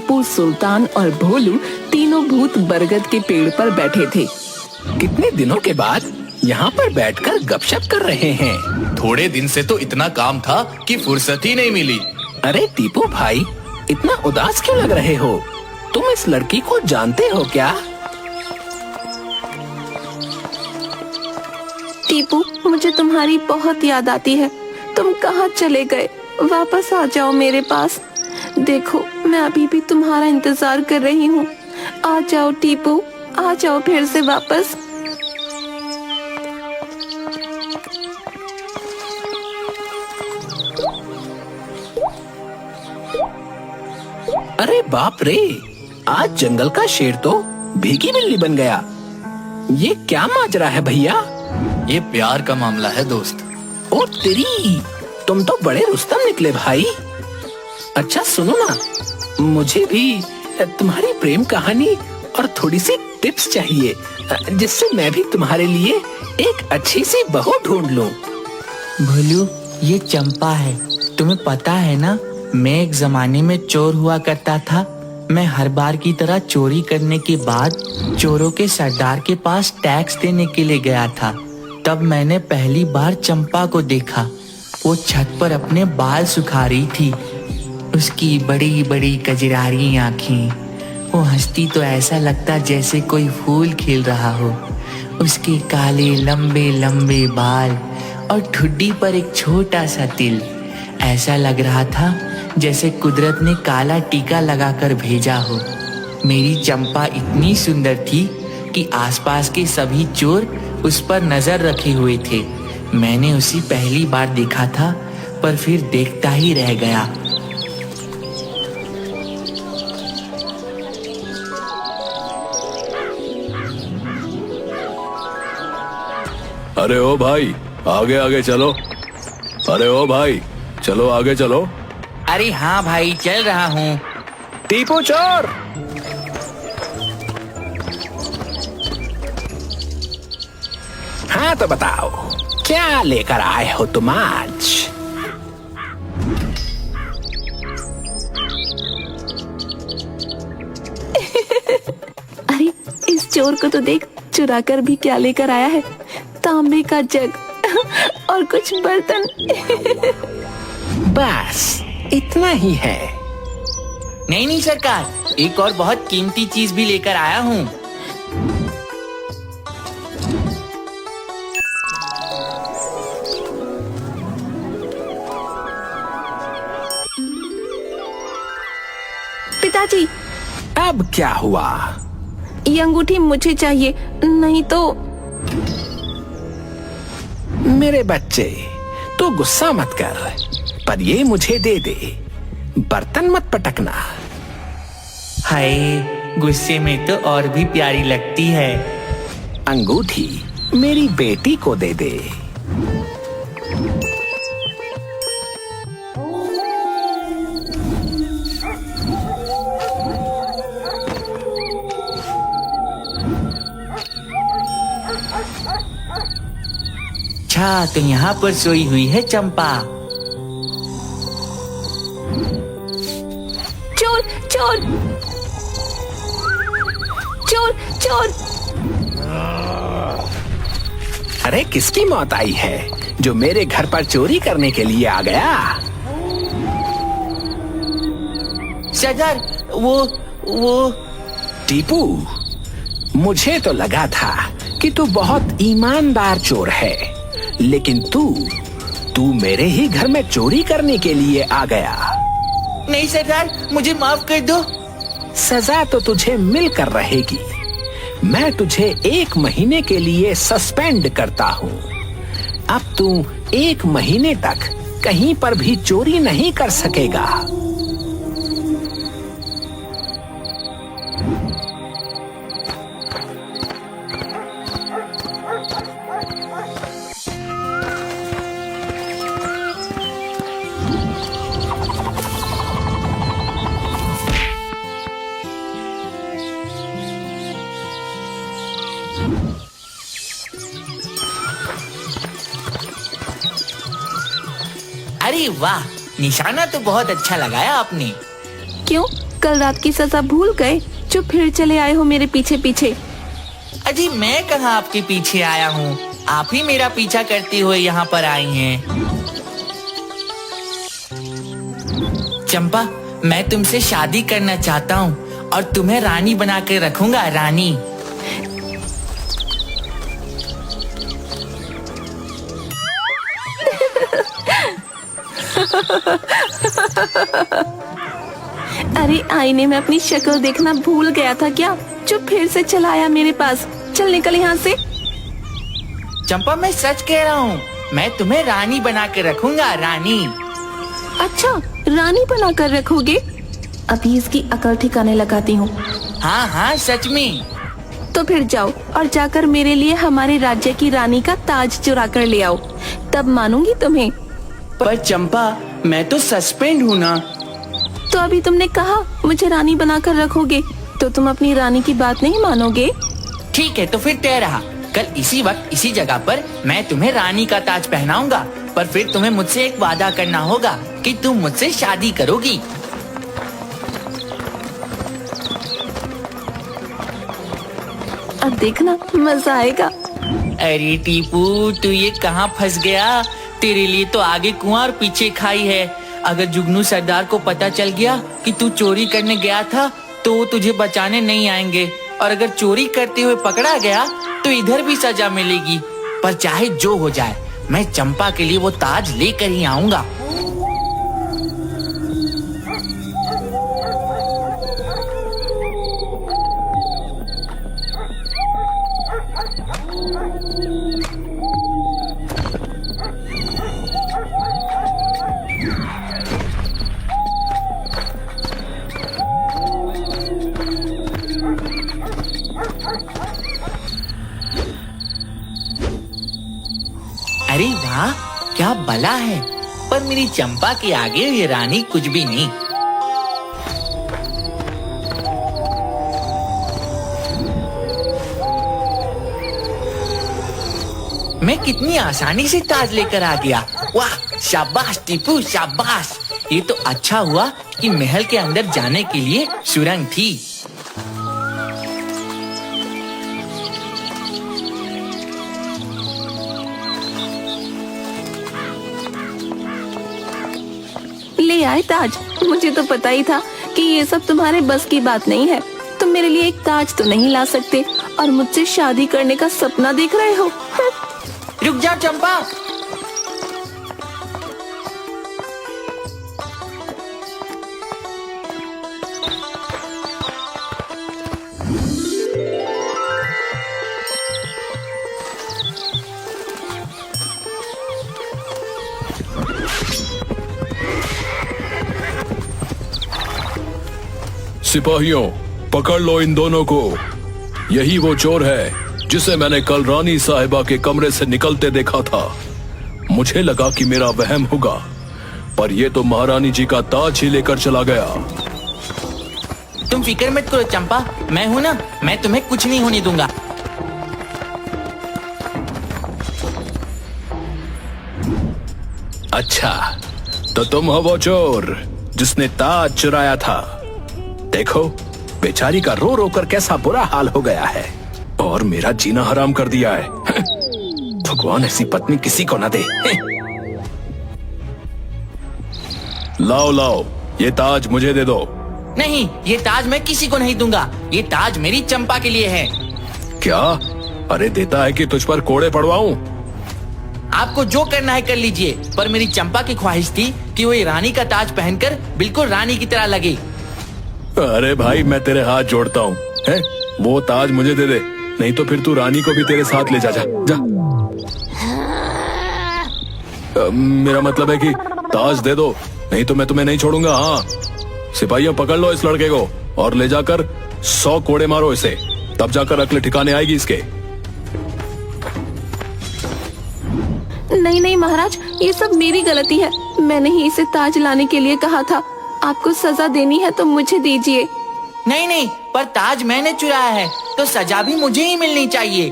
टीपू, सुल्तान और भोलू तीनों भूत बरगद के पेड़ पर बैठे थे। कितने दिनों के बाद यहाँ पर बैठकर गपशप कर रहे हैं। थोड़े दिन से तो इतना काम था कि फुर्सत ही नहीं मिली। अरे टीपू भाई, इतना उदास क्यों लग रहे हो? तुम इस लड़की को जानते हो क्या? टीपू, मुझे तुम्हारी बहुत याद आती है। तुम कहाँ चले गए? वापस आ जाओ मेरे पास। देखो, मैं अभी भी तुम्हारा इंतजार कर रही हूँ। आ जाओ टीपू, आ जाओ फिर से वापस। अरे बाप रे, आज जंगल का शेर तो भीगी बिल्ली बन गया। ये क्या माजरा है भैया? ये प्यार का मामला है दोस्त। ओ तेरी, तुम तो बड़े रुस्तम निकले भाई। अच्छा सुनो ना, मुझे भी तुम्हारी प्रेम कहानी और थोड़ी सी टिप्स चाहिए, जिससे मैं भी तुम्हारे लिए एक अच्छी सी बहू ढूंढ लूं। भोलू, ये चंपा है। तुम्हें पता है ना, मैं एक जमाने में चोर हुआ करता था। मैं हर बार की तरह चोरी करने के बाद चोरों के सरदार के पास टैक्स देने के लिए गया था। तब मैंने पहली बार चंपा को देखा। वो छत पर अपने बाल सुखा रही थी। उसकी बड़ी बड़ी कजरारी आँखें, वो हंसती तो ऐसा लगता जैसे कोई फूल खिल रहा हो। उसके काले लंबे लंबे बाल और ठुड्डी पर एक छोटा सा तिल। ऐसा लग रहा था जैसे कुदरत ने काला टीका लगाकर भेजा हो। मेरी चंपा इतनी सुंदर थी कि आसपास के सभी चोर उस पर नजर रखे हुए थे। मैंने उसे पहली बार देखा था, पर फिर देखता ही रह गया। अरे ओ भाई, आगे आगे चलो। अरे ओ भाई, चलो आगे चलो। अरे हाँ भाई, चल रहा हूँ। टीपू चोर! हाँ तो बताओ, क्या लेकर आए हो तुम आज? अरे इस चोर को तो देख, चुरा कर भी क्या लेकर आया है। तांबे का जग और कुछ बर्तन। बस इतना ही है? नहीं नहीं सरकार, एक और बहुत कीमती चीज भी लेकर आया हूँ। पिताजी, अब क्या हुआ? ये अंगूठी मुझे चाहिए, नहीं तो। मेरे बच्चे, तू गुस्सा मत कर, पर ये मुझे दे दे। बर्तन मत पटकना। हाय, गुस्से में तो और भी प्यारी लगती है। अंगूठी मेरी बेटी को दे दे। अच्छा, तो यहाँ पर सोई हुई है चंपा। चोर चोर चोर चोर! अरे किसकी मौत आई है जो मेरे घर पर चोरी करने के लिए आ गया? सरदार, वो टीपू, मुझे तो लगा था कि तू बहुत ईमानदार चोर है, लेकिन तू मेरे ही घर में चोरी करने के लिए आ गया। नहीं सरदार, मुझे माफ कर दो। सजा तो तुझे मिलकर रहेगी। मैं तुझे 1 महीने के लिए सस्पेंड करता हूँ। अब तू 1 महीने तक कहीं पर भी चोरी नहीं कर सकेगा। अरे वाह, निशाना तो बहुत अच्छा लगाया आपने। क्यों, कल रात की सजा भूल गए जो फिर चले आए हो मेरे पीछे पीछे। अजी मैं कहाँ आपके पीछे आया हूँ, आप ही मेरा पीछा करते हुए यहाँ पर आई हैं। चंपा, मैं तुमसे शादी करना चाहता हूँ और तुम्हें रानी बना के रखूंगा, रानी। अरे आईने में अपनी शक्ल देखना भूल गया था क्या, जो फिर से चला आया मेरे पास। चल निकल यहाँ से। चंपा, मैं सच कह रहा हूँ, मैं तुम्हें रानी बना के रखूंगा, रानी। अच्छा, रानी बना कर रखोगे? अभी इसकी अकल ठिकाने लगाती हूँ। हाँ हाँ, सच में। तो फिर जाओ और जाकर मेरे लिए हमारे राज्य की रानी का ताज चुरा कर ले आओ, तब मानूंगी तुम्हें। पर चंपा, मैं तो सस्पेंड हूँ ना। तो अभी तुमने कहा मुझे रानी बनाकर रखोगे, तो तुम अपनी रानी की बात नहीं मानोगे? ठीक है, तो फिर तय रहा। कल इसी वक्त इसी जगह पर मैं तुम्हें रानी का ताज पहनाऊंगा, पर फिर तुम्हें मुझसे एक वादा करना होगा कि तुम मुझसे शादी करोगी। अब देखना मजा आएगा। अरे टीपू, तू ये कहाँ फंस गया? तेरे लिए तो आगे कुआं और पीछे खाई है। अगर जुगनू सरदार को पता चल गया कि तू चोरी करने गया था तो वो तुझे बचाने नहीं आएंगे, और अगर चोरी करते हुए पकड़ा गया तो इधर भी सजा मिलेगी। पर चाहे जो हो जाए, मैं चंपा के लिए वो ताज लेकर ही आऊंगा। अरे वाह, क्या बला है। पर मेरी चंपा के आगे ये रानी कुछ भी नहीं। मैं कितनी आसानी से ताज लेकर आ गया। वाह, शाबाश टीपू, शाबाश। ये तो अच्छा हुआ कि महल के अंदर जाने के लिए सुरंग थी। ले आए ताज। मुझे तो पता ही था कि ये सब तुम्हारे बस की बात नहीं है। तुम मेरे लिए एक ताज तो नहीं ला सकते और मुझसे शादी करने का सपना देख रहे हो। रुक जा चंपा। सिपाहियों, पकड़ लो इन दोनों को। यही वो चोर है जिसे मैंने कल रानी साहिबा के कमरे से निकलते देखा था। मुझे लगा कि मेरा वहम होगा, पर ये तो महारानी जी का ताज ही लेकर चला गया। तुम फिक्र मत करो चंपा, मैं हूं ना, मैं तुम्हें कुछ नहीं होने दूंगा। अच्छा, तो तुम हो वो चोर जिसने ताज चुराया था। देखो, बेचारी का रो रो कर कैसा बुरा हाल हो गया है और मेरा जीना हराम कर दिया है। भगवान ऐसी पत्नी किसी को न दे। लाओ लाओ, ये ताज मुझे दे दो। नहीं, ये ताज मैं किसी को नहीं दूंगा। ये ताज मेरी चंपा के लिए है। क्या? अरे देता है कि तुझ पर कोड़े पड़वाऊं? आपको जो करना है कर लीजिए, पर मेरी चंपा की ख्वाहिश थी कि वो ये रानी का ताज पहनकर बिल्कुल रानी की तरह लगे। अरे भाई, मैं तेरे हाथ जोड़ता हूँ, हैं? वो ताज मुझे दे दे, नहीं तो फिर तू रानी को भी तेरे साथ ले जा। जा। मेरा मतलब है कि ताज दे दो, नहीं तो मैं तुम्हें नहीं छोड़ूंगा। हाँ, सिपाहियों, पकड़ लो इस लड़के को और ले जाकर 100 कोड़े मारो इसे, तब जाकर अक्ल ठिकाने आएगी इसके। नहीं नहीं महाराज, ये सब मेरी गलती है। मैंने ही इसे ताज लाने के लिए कहा था। आपको सजा देनी है तो मुझे दीजिए। नहीं नहीं, पर ताज मैंने चुराया है तो सजा भी मुझे ही मिलनी चाहिए।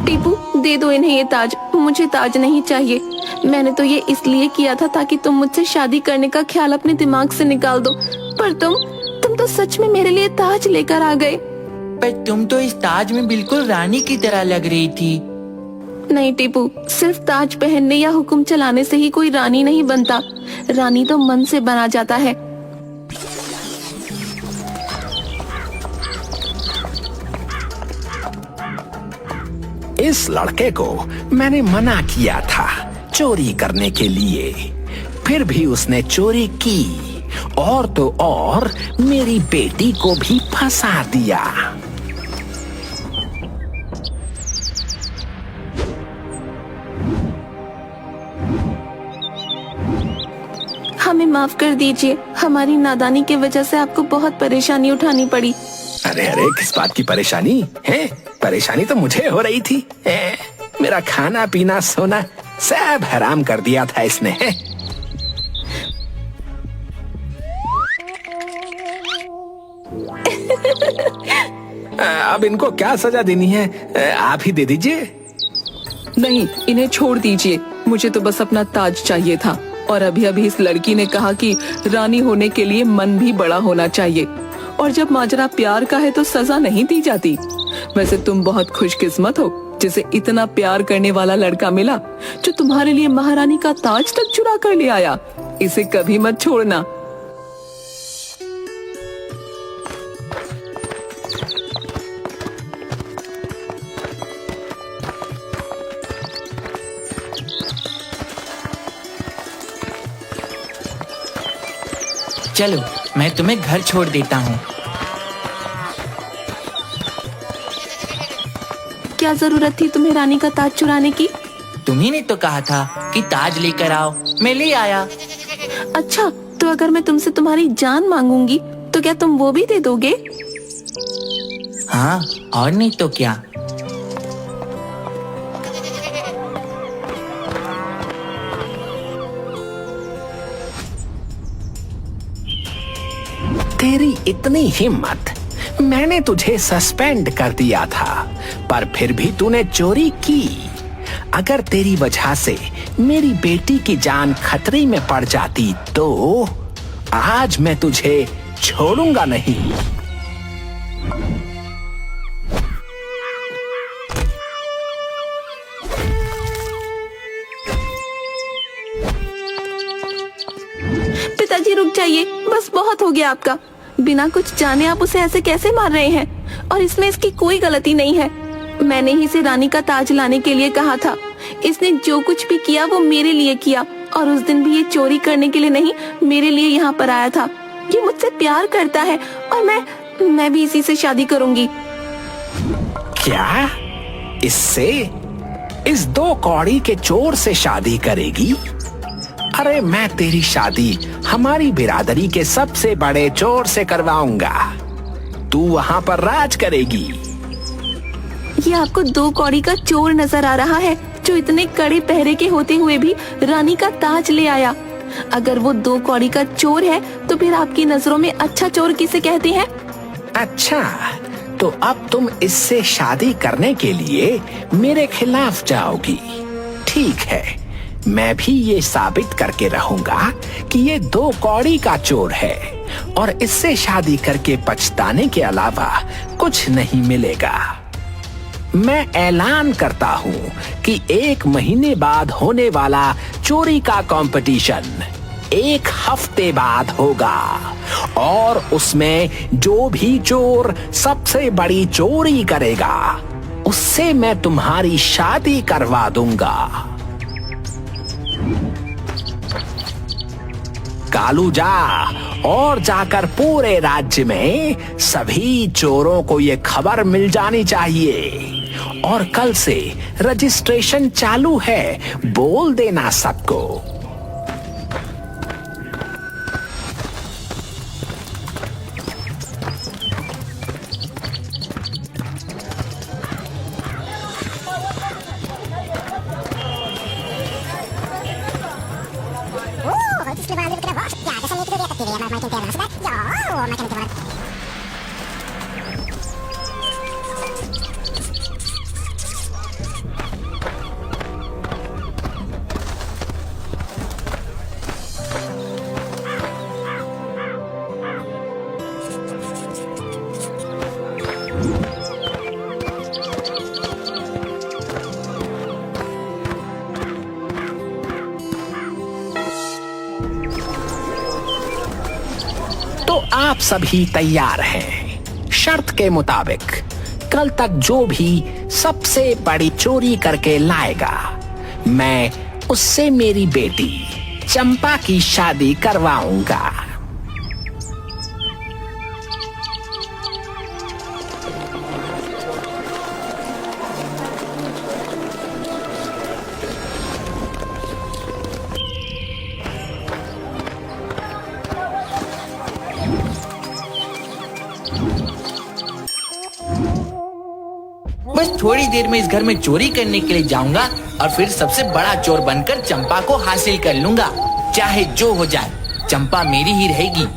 टीपू, दे दो इन्हें ये ताज। मुझे ताज नहीं चाहिए। मैंने तो ये इसलिए किया था ताकि तुम मुझसे शादी करने का ख्याल अपने दिमाग से निकाल दो, पर तुम तुम तो सच में मेरे लिए ताज लेकर आ गए। पर तुम तो इस ताज में बिल्कुल रानी की तरह लग रही थी। नहीं टीपू, सिर्फ ताज पहनने या हुक्म चलाने से ही कोई रानी नहीं बनता। रानी तो मन से बना जाता है। इस लड़के को मैंने मना किया था चोरी करने के लिए, फिर भी उसने चोरी की और तो और मेरी बेटी को भी फंसा दिया। हमें माफ कर दीजिए, हमारी नादानी की वजह से आपको बहुत परेशानी उठानी पड़ी। अरे अरे, किस बात की परेशानी है? परेशानी तो मुझे हो रही थी। मेरा खाना पीना सोना सब हराम कर दिया था इसने। अब इनको क्या सजा देनी है, आप ही दे दीजिए। नहीं, इन्हें छोड़ दीजिए। मुझे तो बस अपना ताज चाहिए था। और अभी अभी इस लड़की ने कहा कि रानी होने के लिए मन भी बड़ा होना चाहिए, और जब माजरा प्यार का है तो सजा नहीं दी जाती। वैसे तुम बहुत खुशकिस्मत हो जिसे इतना प्यार करने वाला लड़का मिला, जो तुम्हारे लिए महारानी का ताज तक चुरा कर ले आया। इसे कभी मत छोड़ना। चलो, मैं तुम्हें घर छोड़ देता हूँ। क्या जरूरत थी तुम्हें रानी का ताज चुराने की? तुम्ही ने तो कहा था कि ताज लेकर आओ, मैं ले आया। अच्छा, तो अगर मैं तुमसे तुम्हारी जान मांगूंगी तो क्या तुम वो भी दे दोगे? हाँ, और नहीं तो क्या। तेरी इतनी हिम्मत! मैंने तुझे सस्पेंड कर दिया था, पर फिर भी तूने चोरी की। अगर तेरी वजह से मेरी बेटी की जान खतरे में पड़ जाती तो आज मैं तुझे छोड़ूंगा नहीं। पिताजी रुक जाइए, बस बहुत हो गया आपका। बिना कुछ जाने आप उसे ऐसे कैसे मार रहे हैं? और इसमें इसकी कोई गलती नहीं है। मैंने ही इसे रानी का ताज लाने के लिए कहा था। इसने जो कुछ भी किया वो मेरे लिए किया, और उस दिन भी ये चोरी करने के लिए नहीं, मेरे लिए यहाँ पर आया था। ये मुझसे प्यार करता है और मैं भी इसी से शादी करूंगी। क्या? इससे? इस 2 कौड़ी के चोर से शादी करेगी? अरे मैं तेरी शादी हमारी बिरादरी के सबसे बड़े चोर से करवाऊंगा। तू वहाँ पर राज करेगी। ये आपको 2 कौड़ी का चोर नजर आ रहा है, जो इतने कड़े पहरे के होते हुए भी रानी का ताज ले आया। अगर वो 2 कौड़ी का चोर है तो फिर आपकी नजरों में अच्छा चोर किसे कहते हैं? अच्छा, तो अब तुम इससे शादी करने के लिए मेरे खिलाफ जाओगी। ठीक है, मैं भी ये साबित करके रहूंगा कि ये 2 कौड़ी का चोर है, और इससे शादी करके पछताने के अलावा कुछ नहीं मिलेगा। मैं ऐलान करता हूँ कि 1 महीने बाद होने वाला चोरी का कंपटीशन 1 हफ्ते बाद होगा, और उसमें जो भी चोर सबसे बड़ी चोरी करेगा उससे मैं तुम्हारी शादी करवा दूंगा। कालू, जा और जाकर पूरे राज्य में सभी चोरों को ये खबर मिल जानी चाहिए, और कल से रजिस्ट्रेशन चालू है, बोल देना सबको। आप सभी तैयार हैं। शर्त के मुताबिक कल तक जो भी सबसे बड़ी चोरी करके लाएगा, मैं उससे मेरी बेटी चंपा की शादी करवाऊंगा। बस थोड़ी देर में इस घर में चोरी करने के लिए जाऊंगा और फिर सबसे बड़ा चोर बनकर चंपा को हासिल कर लूंगा। चाहे जो हो जाए, चंपा मेरी ही रहेगी।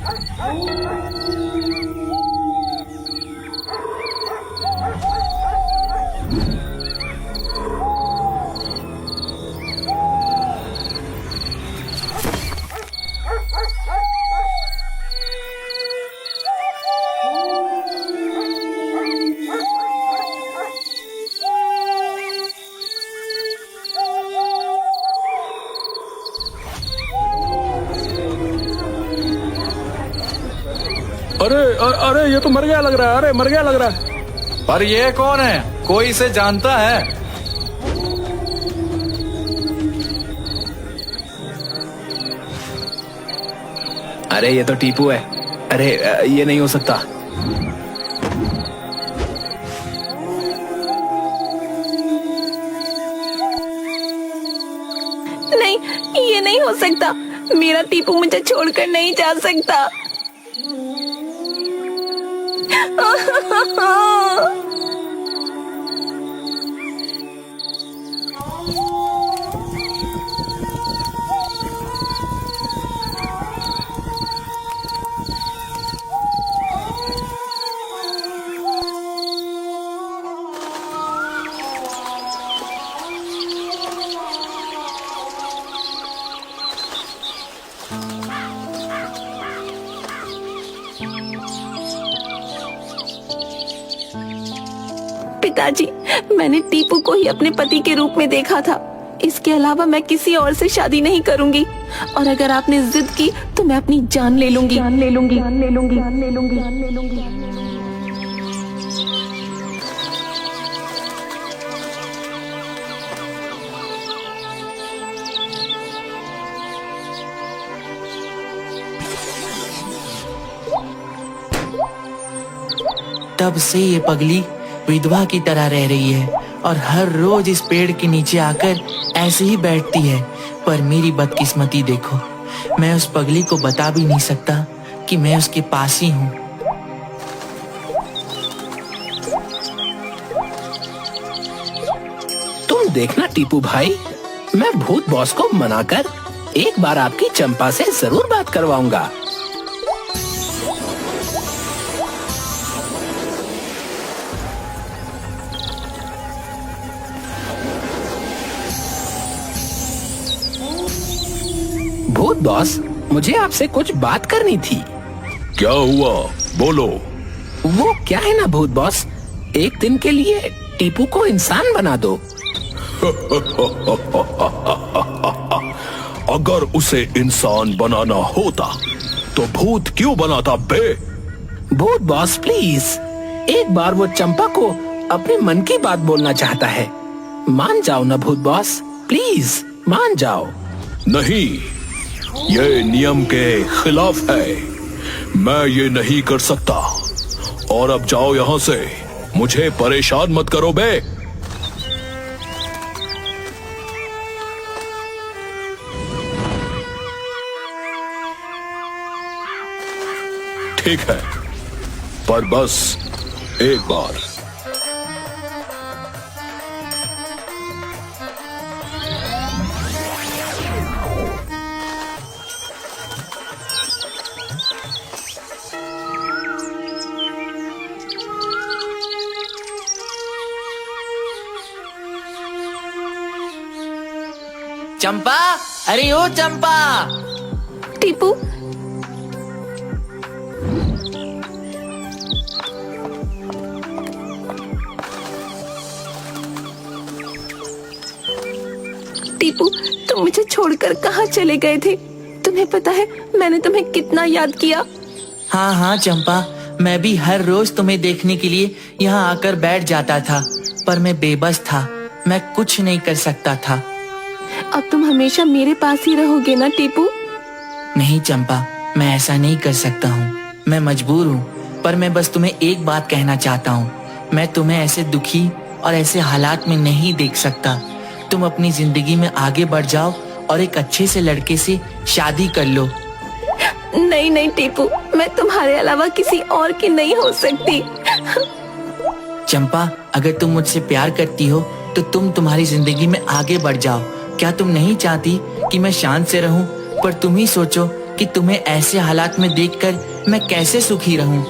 अरे अरे ये तो मर गया लग रहा है। अरे मर गया लग रहा है। पर ये कौन है? कोई इसे जानता है? अरे ये तो टीपू है। अरे ये नहीं हो सकता। नहीं, ये नहीं हो सकता। मेरा टीपू मुझे छोड़कर नहीं जा सकता। पिताजी, मैंने टीपू को ही अपने पति के रूप में देखा था। इसके अलावा मैं किसी और से शादी नहीं करूंगी, और अगर आपने जिद की तो मैं अपनी जान ले लूंगी। तब से ये पगली विधवा की तरह रह रही है और हर रोज इस पेड़ के नीचे आकर ऐसे ही बैठती है। पर मेरी बदकिस्मती देखो, मैं उस पगली को बता भी नहीं सकता कि मैं उसके पास ही हूँ। तुम देखना टीपू भाई, मैं भूत बॉस को मनाकर एक बार आपकी चंपा से जरूर बात करवाऊंगा। भूत बॉस, मुझे आपसे कुछ बात करनी थी। क्या हुआ, बोलो। वो क्या है ना भूत बॉस, एक दिन के लिए टीपू को इंसान बना दो। अगर उसे इंसान बनाना होता तो भूत क्यों बनाता बे? भूत बॉस प्लीज, एक बार वो चंपा को अपने मन की बात बोलना चाहता है। मान जाओ ना भूत बॉस, प्लीज मान जाओ। नहीं, ये नियम के खिलाफ है। मैं ये नहीं कर सकता। और अब जाओ यहाँ से, मुझे परेशान मत करो बे। ठीक है, पर बस एक बार। चंपा, अरे ओ चंपा। टीपू, टीपू, तुम मुझे छोड़कर कहाँ चले गए थे? तुम्हें पता है मैंने तुम्हें कितना याद किया। हाँ हाँ चंपा, मैं भी हर रोज तुम्हें देखने के लिए यहाँ आकर बैठ जाता था, पर मैं बेबस था, मैं कुछ नहीं कर सकता था। अब तुम हमेशा मेरे पास ही रहोगे ना टीपू? नहीं चंपा, मैं ऐसा नहीं कर सकता हूँ, मैं मजबूर हूँ। पर मैं बस तुम्हें एक बात कहना चाहता हूँ, मैं तुम्हें ऐसे दुखी और ऐसे हालात में नहीं देख सकता। तुम अपनी जिंदगी में आगे बढ़ जाओ और एक अच्छे से लड़के से शादी कर लो। नहीं नहीं टीपू, मैं तुम्हारे अलावा किसी और की नहीं हो सकती। चंपा, अगर तुम मुझसे प्यार करती हो तो तुम तुम्हारी जिंदगी में आगे बढ़ जाओ। क्या तुम नहीं चाहती कि मैं शांत से रहूं? पर तुम ही सोचो कि तुम्हें ऐसे हालात में देखकर मैं कैसे सुखी रहूं।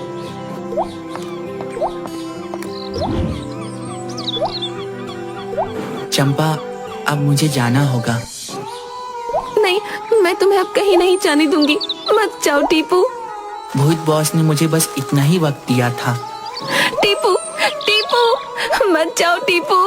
चंपा, अब मुझे जाना होगा। नहीं, मैं तुम्हें अब कहीं नहीं जाने दूंगी। मत जाओ टीपू। भूत बॉस ने मुझे बस इतना ही वक्त दिया था। टीपू टीपू, मत जाओ टीपू।